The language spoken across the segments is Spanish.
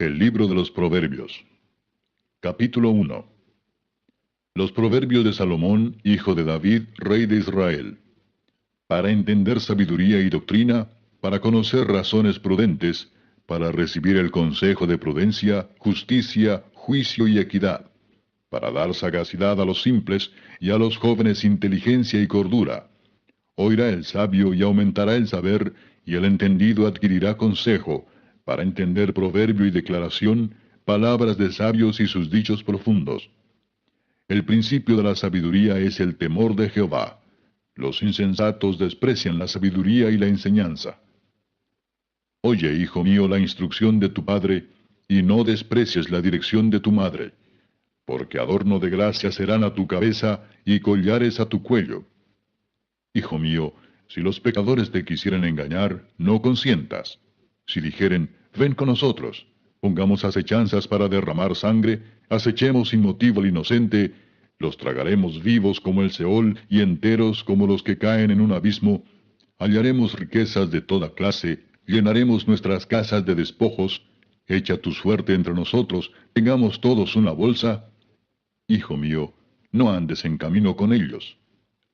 El libro de los Proverbios. Capítulo 1. Los Proverbios de Salomón, hijo de David, rey de Israel. Para entender sabiduría y doctrina, para conocer razones prudentes, para recibir el consejo de prudencia, justicia, juicio y equidad, para dar sagacidad a los simples y a los jóvenes inteligencia y cordura. Oirá el sabio y aumentará el saber, y el entendido adquirirá consejo, para entender proverbio y declaración, palabras de sabios y sus dichos profundos. El principio de la sabiduría es el temor de Jehová. Los insensatos desprecian la sabiduría y la enseñanza. Oye, hijo mío, la instrucción de tu padre, y no desprecies la dirección de tu madre, porque adorno de gracia serán a tu cabeza y collares a tu cuello. Hijo mío, si los pecadores te quisieren engañar, no consientas. Si dijeren, ven con nosotros, pongamos acechanzas para derramar sangre, acechemos sin motivo al inocente, los tragaremos vivos como el Seol y enteros como los que caen en un abismo, hallaremos riquezas de toda clase, llenaremos nuestras casas de despojos, echa tu suerte entre nosotros, tengamos todos una bolsa. Hijo mío, no andes en camino con ellos.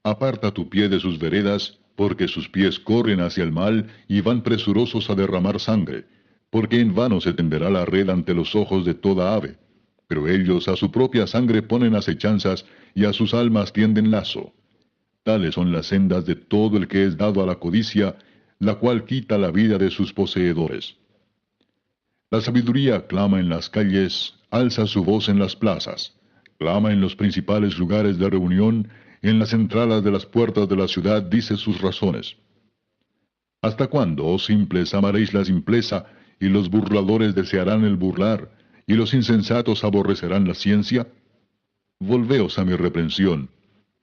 Aparta tu pie de sus veredas, porque sus pies corren hacia el mal y van presurosos a derramar sangre, porque en vano se tenderá la red ante los ojos de toda ave. Pero ellos a su propia sangre ponen acechanzas y a sus almas tienden lazo. Tales son las sendas de todo el que es dado a la codicia, la cual quita la vida de sus poseedores. La sabiduría clama en las calles, alza su voz en las plazas, clama en los principales lugares de reunión, en las entradas de las puertas de la ciudad dice sus razones. ¿Hasta cuándo, oh simples, amaréis la simpleza, y los burladores desearán el burlar, y los insensatos aborrecerán la ciencia? Volveos a mi reprensión.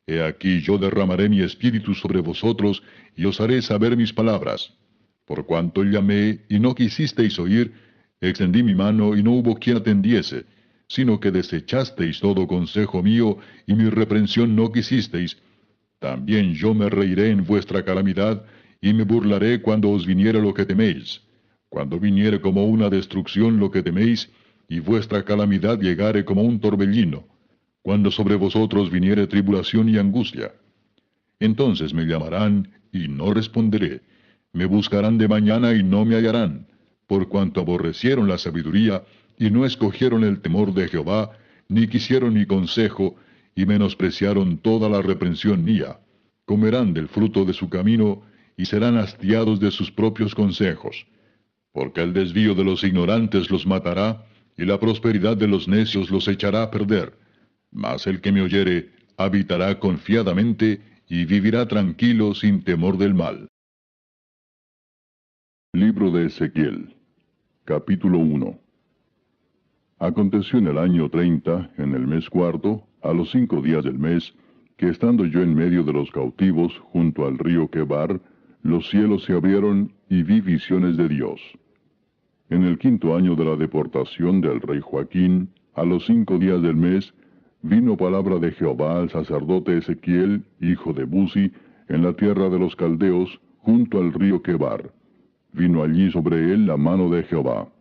He aquí yo derramaré mi espíritu sobre vosotros, y os haré saber mis palabras. Por cuanto llamé, y no quisisteis oír, extendí mi mano, y no hubo quien atendiese, sino que desechasteis todo consejo mío, y mi reprensión no quisisteis. También yo me reiré en vuestra calamidad, y me burlaré cuando os viniere lo que teméis. Cuando viniere como una destrucción lo que teméis, y vuestra calamidad llegare como un torbellino. Cuando sobre vosotros viniere tribulación y angustia. Entonces me llamarán, y no responderé. Me buscarán de mañana, y no me hallarán. Por cuanto aborrecieron la sabiduría, y no escogieron el temor de Jehová, ni quisieron mi consejo, y menospreciaron toda la reprensión mía. Comerán del fruto de su camino, y serán hastiados de sus propios consejos. Porque el desvío de los ignorantes los matará, y la prosperidad de los necios los echará a perder. Mas el que me oyere, habitará confiadamente, y vivirá tranquilo sin temor del mal. Libro de Ezequiel. Capítulo 1. Aconteció en el año 30, en el mes cuarto, a los 5 días del mes, que estando yo en medio de los cautivos, junto al río Quebar, los cielos se abrieron, y vi visiones de Dios. En el 5.º año de la deportación del rey Joaquín, a los 5 días del mes, vino palabra de Jehová al sacerdote Ezequiel, hijo de Buzi, en la tierra de los caldeos, junto al río Quebar. Vino allí sobre él la mano de Jehová.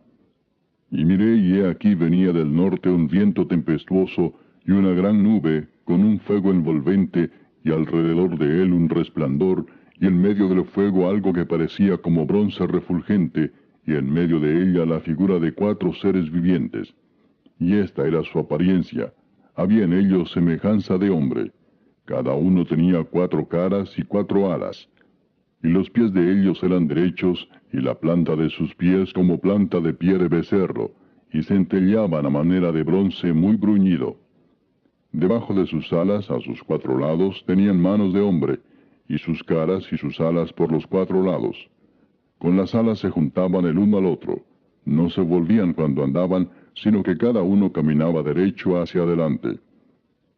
Y miré, y he aquí venía del norte un viento tempestuoso, y una gran nube, con un fuego envolvente, y alrededor de él un resplandor, y en medio del fuego algo que parecía como bronce refulgente, y en medio de ella la figura de 4 seres vivientes. Y esta era su apariencia. Había en ellos semejanza de hombre. Cada uno tenía 4 caras y 4 alas. Y los pies de ellos eran derechos, y la planta de sus pies como planta de pie de becerro, y centelleaban a manera de bronce muy bruñido. Debajo de sus alas, a sus 4 lados, tenían manos de hombre, y sus caras y sus alas por los 4 lados. Con las alas se juntaban el uno al otro, no se volvían cuando andaban, sino que cada uno caminaba derecho hacia adelante.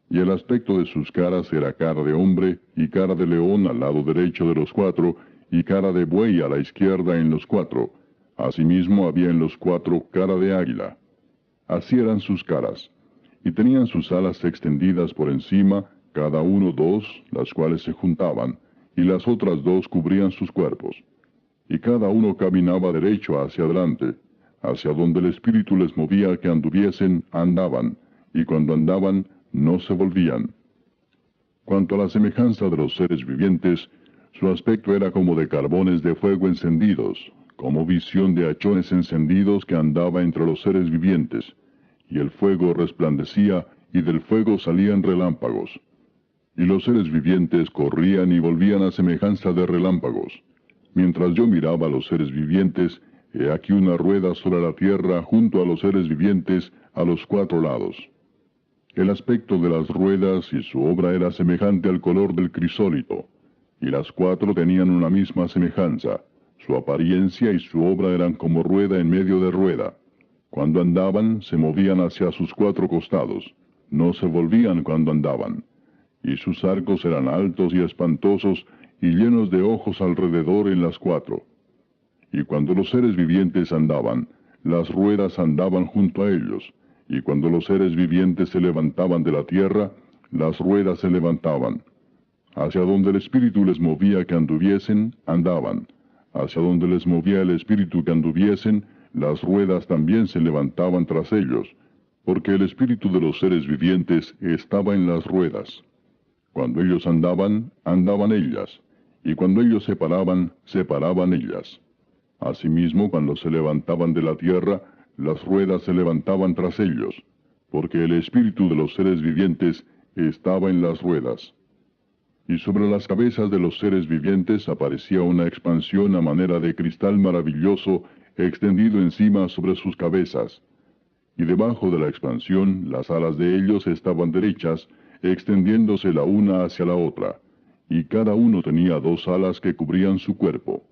Y el aspecto de sus caras era cara de hombre, y cara de león al lado derecho de los 4, y cara de buey a la izquierda en los 4. Asimismo había en los 4 cara de águila. Así eran sus caras. Y tenían sus alas extendidas por encima, cada uno 2, las cuales se juntaban, y las otras 2 cubrían sus cuerpos. Y cada uno caminaba derecho hacia adelante, hacia donde el Espíritu les movía que anduviesen, andaban, y cuando andaban, no se volvían. Cuanto a la semejanza de los seres vivientes, su aspecto era como de carbones de fuego encendidos, como visión de hachones encendidos que andaba entre los seres vivientes, y el fuego resplandecía, y del fuego salían relámpagos. Y los seres vivientes corrían y volvían a semejanza de relámpagos. Mientras yo miraba a los seres vivientes, he aquí una rueda sobre la tierra junto a los seres vivientes a los 4 lados. El aspecto de las ruedas y su obra era semejante al color del crisólito, y las 4 tenían una misma semejanza. Su apariencia y su obra eran como rueda en medio de rueda. Cuando andaban, se movían hacia sus 4 costados, no se volvían cuando andaban. Y sus arcos eran altos y espantosos, y llenos de ojos alrededor en las 4. Y cuando los seres vivientes andaban, las ruedas andaban junto a ellos, y cuando los seres vivientes se levantaban de la tierra, las ruedas se levantaban. Hacia donde el Espíritu les movía que anduviesen, andaban. Hacia donde les movía el Espíritu que anduviesen, las ruedas también se levantaban tras ellos, porque el Espíritu de los seres vivientes estaba en las ruedas. Cuando ellos andaban, andaban ellas, y cuando ellos se paraban ellas. Asimismo, cuando se levantaban de la tierra, las ruedas se levantaban tras ellos, porque el espíritu de los seres vivientes estaba en las ruedas. Y sobre las cabezas de los seres vivientes aparecía una expansión a manera de cristal maravilloso, extendido encima sobre sus cabezas. Y debajo de la expansión, las alas de ellos estaban derechas, extendiéndose la una hacia la otra, y cada uno tenía 2 alas que cubrían su cuerpo.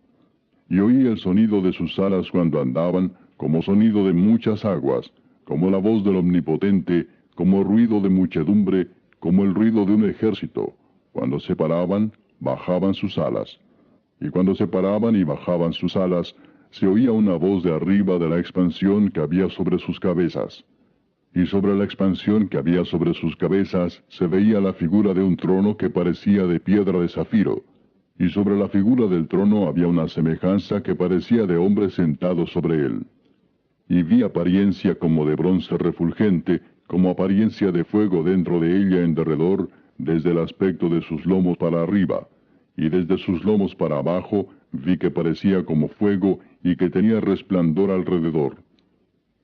Y oí el sonido de sus alas cuando andaban, como sonido de muchas aguas, como la voz del Omnipotente, como ruido de muchedumbre, como el ruido de un ejército. Cuando se paraban, bajaban sus alas. Y cuando se paraban y bajaban sus alas, se oía una voz de arriba de la expansión que había sobre sus cabezas. Y sobre la expansión que había sobre sus cabezas se veía la figura de un trono que parecía de piedra de zafiro, y sobre la figura del trono había una semejanza que parecía de hombre sentado sobre él. Y vi apariencia como de bronce refulgente, como apariencia de fuego dentro de ella en derredor, desde el aspecto de sus lomos para arriba, y desde sus lomos para abajo vi que parecía como fuego y que tenía resplandor alrededor.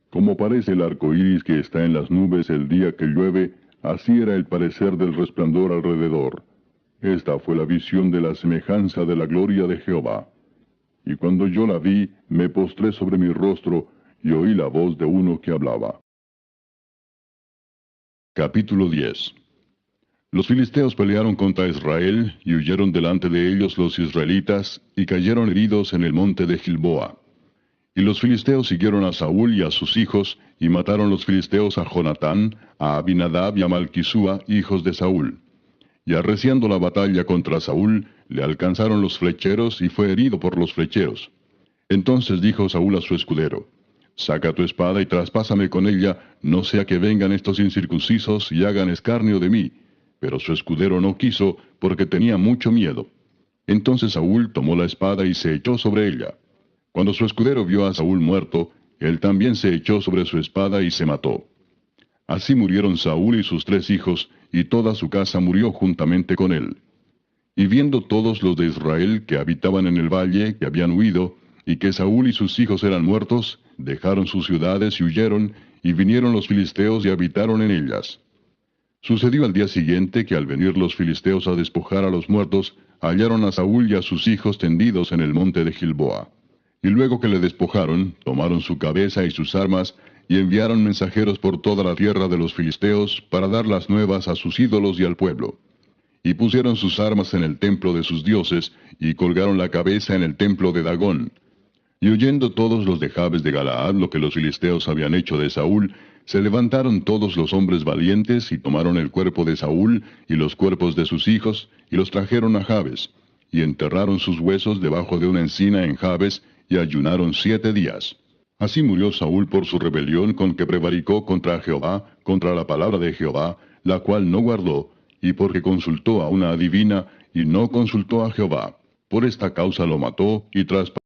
Como parece el arco iris que está en las nubes el día que llueve, así era el parecer del resplandor alrededor. Esta fue la visión de la semejanza de la gloria de Jehová. Y cuando yo la vi, me postré sobre mi rostro, y oí la voz de uno que hablaba. Capítulo 10. Los filisteos pelearon contra Israel, y huyeron delante de ellos los israelitas, y cayeron heridos en el monte de Gilboa. Y los filisteos siguieron a Saúl y a sus hijos, y mataron los filisteos a Jonatán, a Abinadab y a Malquisúa, hijos de Saúl. Y arreciando la batalla contra Saúl, le alcanzaron los flecheros, y fue herido por los flecheros. Entonces dijo Saúl a su escudero: Saca tu espada y traspásame con ella, no sea que vengan estos incircuncisos y hagan escarnio de mí. Pero su escudero no quiso, porque tenía mucho miedo. Entonces Saúl tomó la espada y se echó sobre ella. Cuando su escudero vio a Saúl muerto, él también se echó sobre su espada y se mató. Así murieron Saúl y sus 3 hijos, y toda su casa murió juntamente con él. Y viendo todos los de Israel que habitaban en el valle, que habían huido, y que Saúl y sus hijos eran muertos, dejaron sus ciudades y huyeron, y vinieron los filisteos y habitaron en ellas. Sucedió al día siguiente que al venir los filisteos a despojar a los muertos, hallaron a Saúl y a sus hijos tendidos en el monte de Gilboa. Y luego que le despojaron, tomaron su cabeza y sus armas, y enviaron mensajeros por toda la tierra de los filisteos para dar las nuevas a sus ídolos y al pueblo. Y pusieron sus armas en el templo de sus dioses, y colgaron la cabeza en el templo de Dagón. Y oyendo todos los de Jabes de Galaad lo que los filisteos habían hecho de Saúl, se levantaron todos los hombres valientes, y tomaron el cuerpo de Saúl, y los cuerpos de sus hijos, y los trajeron a Jabes, y enterraron sus huesos debajo de una encina en Jabes, y ayunaron 7 días. Así murió Saúl por su rebelión con que prevaricó contra Jehová, contra la palabra de Jehová, la cual no guardó, y porque consultó a una adivina, y no consultó a Jehová. Por esta causa lo mató, y traspasó